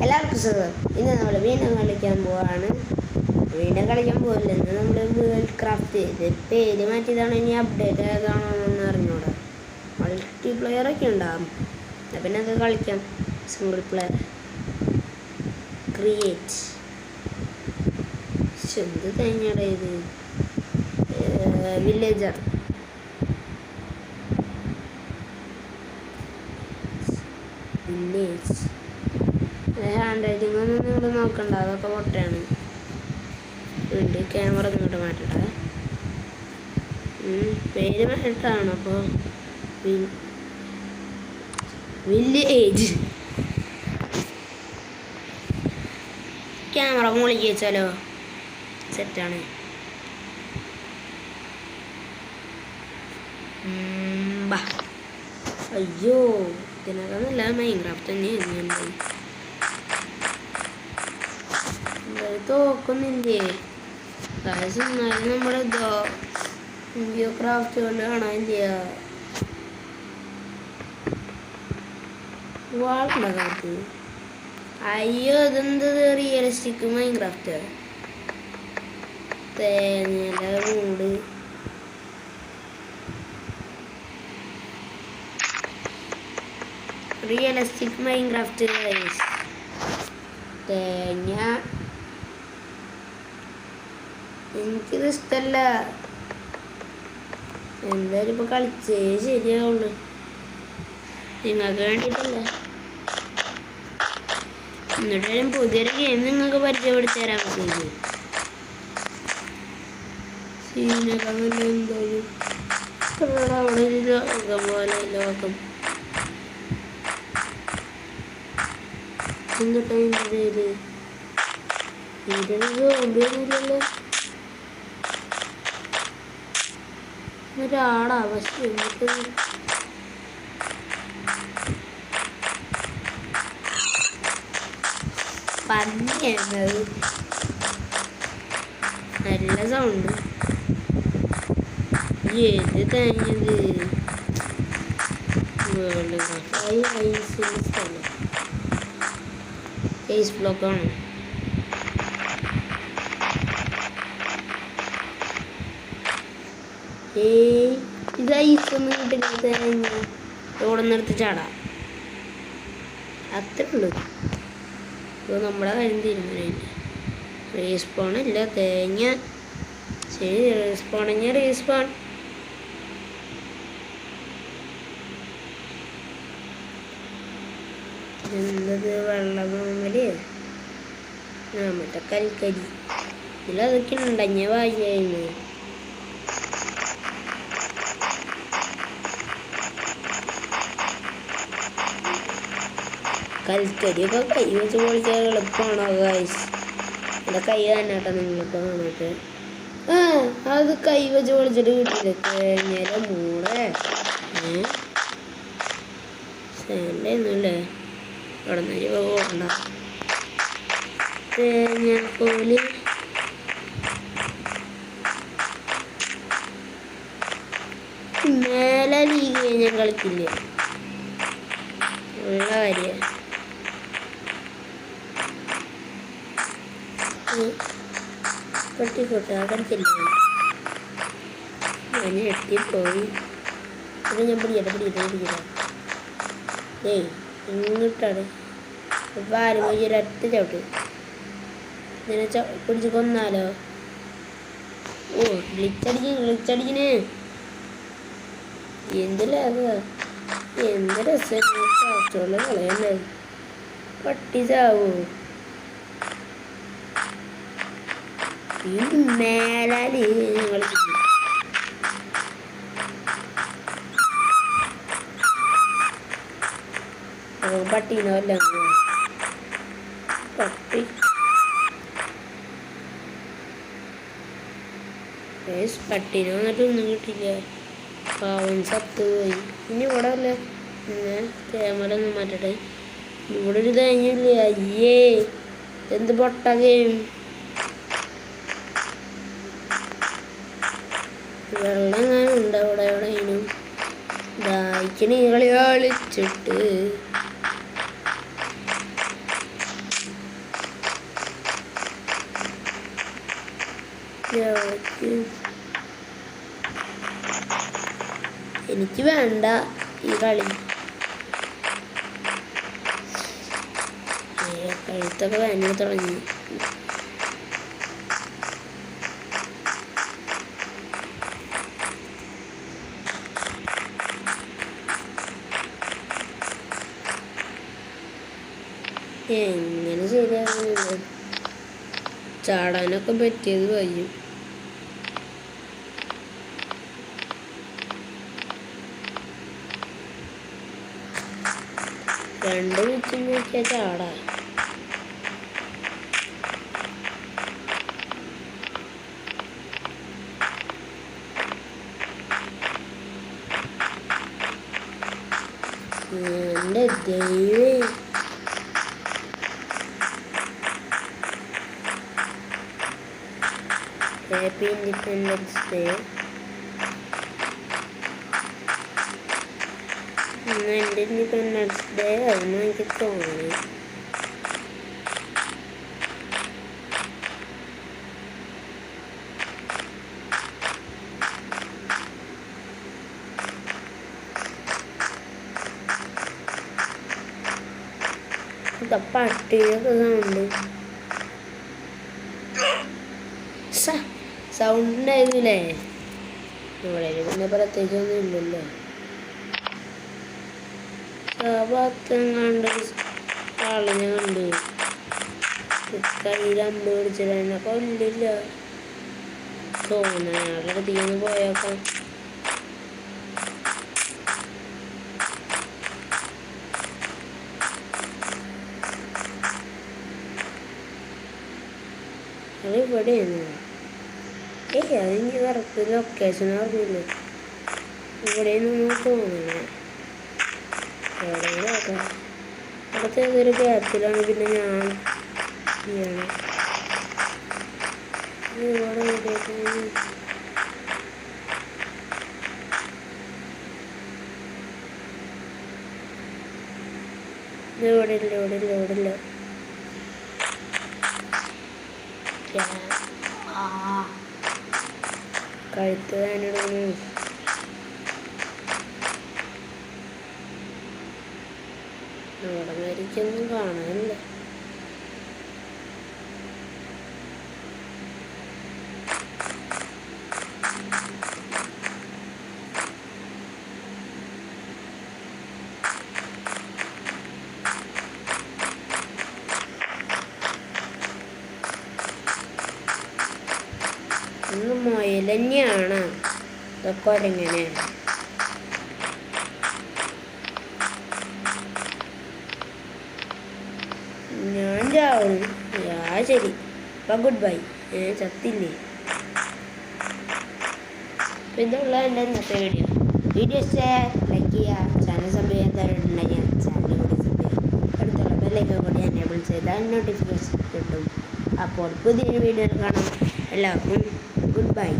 എല്ലാവർക്കും സുഖം. ഇന്ന് നമ്മൾ വീണ്ടും കളിക്കാൻ പോവാണ്. വീണ്ടും കളിക്കാൻ പോകില്ല, ഇന്ന് നമ്മൾ വേൾഡ് ക്രാഫ്റ്റ് പേര് മാറ്റിയതാണ്. ഇനി അപ്ഡേറ്റ് ഏതാണെന്ന് അറിഞ്ഞൂടാ. മൾട്ടിപ്ലെയർ ഒക്കെ ഉണ്ടാകും, പിന്നെ അത് കളിക്കാം. സിംഗിൾ പ്ലെയർ ക്രിയേറ്റ് എന്ത് തന്നെയാണ് ഇത്? വില്ലേജർ വില്ലേജ് ഹാൻഡ് റൈറ്റിംഗ് ഒന്നും നിങ്ങൾ നോക്കണ്ട, അതൊക്കെ പൊട്ടയാണ്. വേണ്ടി ക്യാമറ ഇങ്ങോട്ട് മാറ്റട്ടെ. പേര് മാറ്റാണ്. അപ്പോൾ വില്ലേജ് ക്യാമറ മുകളിലേക്ക് വെച്ചാലോ? സെറ്റാണ്. അയ്യോ, ഇതിനൊക്കെ നല്ല മൈൻക്രാഫ്റ്റ് തന്നെയായിരുന്നു. തോക്കുന്നില്ലേ എന്നാലും നമ്മുടെ വീഡിയോ ക്രാഫ്റ്റ് കൊണ്ട് കാണാനില്ല. വാളുണ്ടാകാത്ത അയ്യോ, ഇതെന്തത് റിയലിസ്റ്റിക് മൈൻക്രാഫ്റ്റ് തേങ്ങയുടെ മൂട്. റിയലിസ്റ്റിക് മൈൻക്രാഫ്റ്റ് തേങ്ങ എനിക്കിത് ഇഷ്ടല്ല. എന്തായാലും ഇപ്പൊ കളിച്ചേ ശരിയാവുള്ളു, നിങ്ങൾക്ക് വേണ്ടിയിട്ടല്ല. എന്നിട്ടാലും പുതിയൊരു ഗെയിം നിങ്ങൾക്ക് പരിചയപ്പെടുത്തി തരാൻ പറ്റില്ല. സീനൊക്കെ എന്തായാലും അവിടെ ഒരു ലോകം പോലെ ലോകം എന്നിട്ട് ഒന്നുമില്ലല്ലോ. ഒരാളാ പക്ഷെ എന്നിട്ട് പന്നിയായിരുന്നത്. നല്ല സൗണ്ട്. ഏത് തേങ്ങത് ഐസ് ബ്ലോക്കാണ്. ഇത് ഐസൊന്നും കിട്ടില്ല. തേങ്ങ ഇവിടെ നിർത്തി ചാടാം, അത്രേ ഉള്ളൂ. ഇപ്പോൾ നമ്മുടെ കാര്യം തീരുമാനമില്ല. റീസ്പോൺ ഇല്ല തേങ്ങ. ശരി, റീസ്പോണിങ് റീസ്പോൺ. എന്തത് വെള്ളമാമല്? മറ്റേ കൽക്കരി ഇതിലതൊക്കെ ഉണ്ടഞ്ഞ വായിയായിരുന്നു. കൽക്കരിയൊക്കെ കൈ വെച്ച് പൊളിക്കാൻ എളുപ്പമാണോ ഗൈസ്? എൻ്റെ കൈ തന്നെ കേട്ടോ നിങ്ങളിപ്പോൾ കാണട്ടെ. അത് കൈ വെച്ച് പൊളിച്ചിട്ട് കിട്ടില്ല. തേങ്ങയുടെ മൂടെ സേണ്ടൊന്നുമില്ലേ അവിടെ നിന്ന് പോകണ്ട. തേങ്ങാക്കോല് മേലെ ലീഗ് കഴിഞ്ഞാൽ കളിക്കില്ല, ഉള്ള കാര്യം. കട്ടിക്കോട്ടെ കടിച്ചില്ല, ഞാൻ എത്തിപ്പോയി. അത് ഞാൻ പിടിക്കട്ടെ. ഏയ് ഇങ്ങോട്ടാണ് ഇപ്പം ആരും ഒരൊറ്റ ചവിട്ട് ഇങ്ങനെ പിടിച്ച് കൊന്നാലോ? ഓ ഗ്ലിച്ചടിക്കിന് എന്തിലാകുക? എന്ത് രസം കാറ്റുള്ള കളയല്ലേ. പട്ടി ചാവോ? ഈ മേലാല് ഞങ്ങൾ പട്ടീനോ അല്ല പട്ടി. പട്ടീനെ വന്നിട്ട് ഒന്നും കിട്ടില്ല, പാവം ചത്തുപോയി. ഇനി ഇവിടെ അല്ല, ക്യാമറ ഒന്നും മാറ്റട്ടെ. ഇവിടെ ഒരു തേങ്ങയില്ല. അയ്യേ, എന്ത് പൊട്ട ഗെയിം. വെള്ളം എങ്ങനെ ഉണ്ട് അവിടെ എവിടെയും? ദാഹിക്കണ കളി കളിച്ചിട്ട് എനിക്ക് വേണ്ട ഈ കളി. കഴുത്തൊക്കെ വേദന തുടങ്ങി. എങ്ങനെ ശരിയാകുന്നില്ല. ചാടാനൊക്കെ പറ്റിയത് വയ്യും. രണ്ട് മിനിറ്റ് നോക്കിയാൽ ചാടാ. എൻ്റെ ദൈവമേ, ഹാപ്പി ഇൻഡിപെൻഡൻസ് ഡേ. എൻ്റെ ഇൻഡിപെൻഡൻസ് ഡേ ആയിരുന്നു എനിക്ക് തോന്നി. പട്ടിയൊക്കെ സൗണ്ട് ഉണ്ടായിരുന്നില്ലേ? ഇവിടെ പിന്നെ പ്രത്യേകിച്ചൊന്നും ഇല്ലല്ലോ. ഭാഗത്തെങ്ങാണ്ട് ആളിനെ കണ്ട് കയ്യിൽ അമ്പ് പിടിച്ചിട്ട് എന്നെ കൊല്ലില്ല തോന്നുന്നു. അയാളുടെ അടുത്തേക്ക് പോയേക്കാം. അത് ഇവിടെയാണ്. അതിന് കറക്റ്റ് ലൊക്കേഷൻ അറിയില്ല. ഇവിടെയൊന്നും തോന്നുന്നു. എവിടെയെങ്കിലും നോക്കാം. അടുത്ത ഏതൊരു ഗ്യാപ്പിലാണ് പിന്നെ ഞാൻ ചെയ്യണം. ഇവിടെ ഇല്ല. കഴുത്ത് വേനെടുക്കുന്നു. അവിടെ മരിക്കൊന്നും കാണാനില്ല. ഇന്ന് മുയൽ തന്നെയാണ്. ഇതൊക്കെ ഒരെങ്ങനെ ഞാൻ ചാവും. ശരി, അപ്പം ഗുഡ് ബൈ. ചത്തില്ലേ? അപ്പം ഇതുള്ള എൻ്റെ ഇന്നത്തെ വീഡിയോ ലൈക്ക് ചെയ്യുക. ചാനൽ സബ്സ്ക്രൈബ് ചെയ്യാത്തവരുണ്ടെങ്കിൽ ചാനൽ കൂടി സബ്സ്ക്രൈബ് ചെയ്യുക. അടുത്തുള്ള ബെല്ലൈക്കൺ കൂടി എനേബിൾ ചെയ്താൽ നോട്ടിഫിക്കേഷൻ കിട്ടും. അപ്പോൾ പുതിയൊരു വീഡിയോ കാണാം. എല്ലാവർക്കും ഗുഡ് ബൈ.